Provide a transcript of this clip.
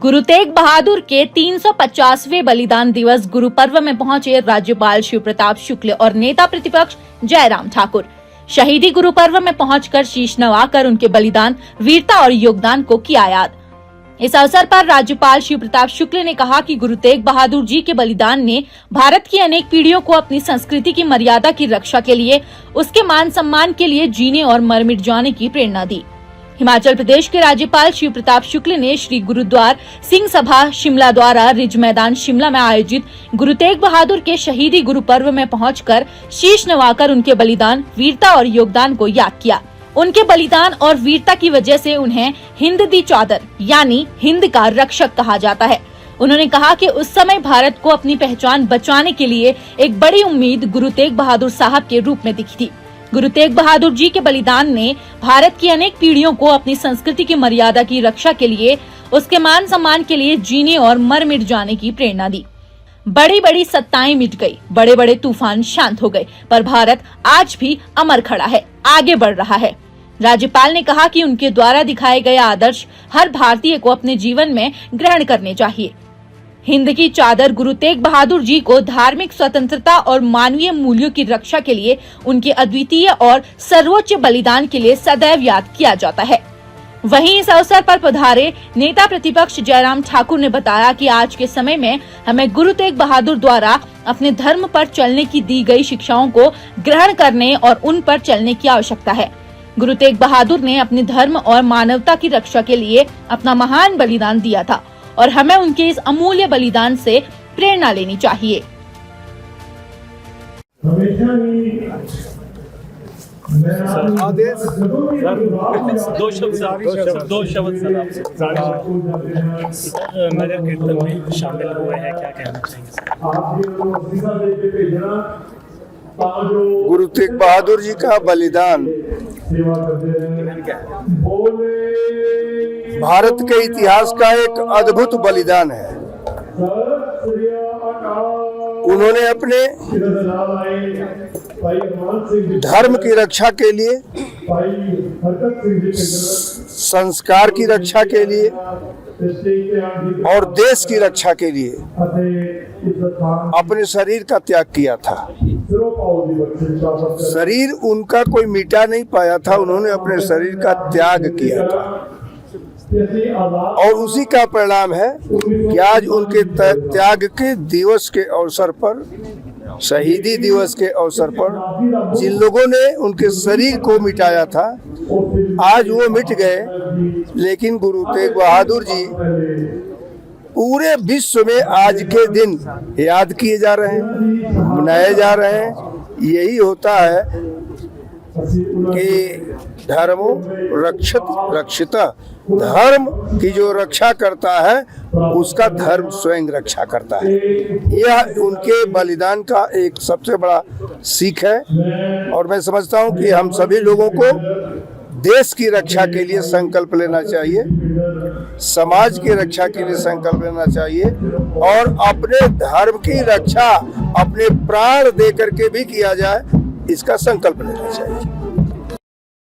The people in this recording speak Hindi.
गुरु तेग बहादुर के 350वें बलिदान दिवस गुरु पर्व में पहुंचे राज्यपाल शिव प्रताप शुक्ल और नेता प्रतिपक्ष जयराम ठाकुर। शहीदी गुरु पर्व में पहुंचकर शीश नवाकर उनके बलिदान, वीरता और योगदान को किया याद। इस अवसर पर राज्यपाल शिव प्रताप शुक्ल ने कहा कि गुरु तेग बहादुर जी के बलिदान ने भारत की अनेक पीढ़ियों को अपनी संस्कृति की मर्यादा की रक्षा के लिए, उसके मान सम्मान के लिए जीने और मर मिट जाने की प्रेरणा दी। हिमाचल प्रदेश के राज्यपाल शिव प्रताप शुक्ल ने श्री गुरुद्वार सिंह सभा शिमला द्वारा रिज मैदान शिमला में आयोजित गुरु तेग बहादुर के शहीदी गुरु पर्व में पहुंचकर शीश नवाकर उनके बलिदान, वीरता और योगदान को याद किया। उनके बलिदान और वीरता की वजह से उन्हें हिंद दी चादर यानी हिंद का रक्षक कहा जाता है। उन्होंने कहा कि उस समय भारत को अपनी पहचान बचाने के लिए एक बड़ी उम्मीद गुरु तेग बहादुर साहब के रूप में दिखी थी। गुरु तेग बहादुर जी के बलिदान ने भारत की अनेक पीढ़ियों को अपनी संस्कृति की मर्यादा की रक्षा के लिए, उसके मान सम्मान के लिए जीने और मर मिट जाने की प्रेरणा दी। बड़ी बड़ी सत्ताएं मिट गई, बड़े बड़े तूफान शांत हो गए, पर भारत आज भी अमर खड़ा है, आगे बढ़ रहा है। राज्यपाल ने कहा कि उनके द्वारा दिखाए गए आदर्श हर भारतीय को अपने जीवन में ग्रहण करने चाहिए। हिंद की चादर गुरु तेग बहादुर जी को धार्मिक स्वतंत्रता और मानवीय मूल्यों की रक्षा के लिए उनके अद्वितीय और सर्वोच्च बलिदान के लिए सदैव याद किया जाता है। वहीं इस अवसर पर पधारे नेता प्रतिपक्ष जयराम ठाकुर ने बताया कि आज के समय में हमें गुरु तेग बहादुर द्वारा अपने धर्म पर चलने की दी गई शिक्षाओं को ग्रहण करने और उन पर चलने की आवश्यकता है। गुरु तेग बहादुर ने अपने धर्म और मानवता की रक्षा के लिए अपना महान बलिदान दिया था और हमें उनके इस अमूल्य बलिदान से प्रेरणा लेनी चाहिए। दो शब्द सर आपसे नगर कीर्तन में शामिल हुए हैं, क्या कहना चाहेंगे? गुरु तेग बहादुर जी का बलिदान भारत के इतिहास का एक अद्भुत बलिदान है। उन्होंने अपने धर्म की रक्षा के लिए, संस्कार की रक्षा के लिए और देश की रक्षा के लिए अपने शरीर का त्याग किया था। शरीर उनका कोई मिटा नहीं पाया था, उन्होंने अपने शरीर का त्याग किया था और उसी का परिणाम है कि आज उनके त्याग के दिवस के अवसर पर, शहीदी दिवस के अवसर पर जिन लोगों ने उनके शरीर को मिटाया था आज वो मिट गए, लेकिन गुरु तेग बहादुर जी पूरे विश्व में आज के दिन याद किए जा रहे हैं, मनाए जा रहे हैं। यही होता है कि धर्मो रक्षिता, धर्म की जो रक्षा करता है उसका धर्म स्वयं रक्षा करता है। यह उनके बलिदान का एक सबसे बड़ा सीख है और मैं समझता हूं कि हम सभी लोगों को देश की रक्षा के लिए संकल्प लेना चाहिए, समाज की रक्षा के लिए संकल्प लेना चाहिए और अपने धर्म की रक्षा अपने प्राण दे करके भी किया जाए, इसका संकल्प लेना चाहिए।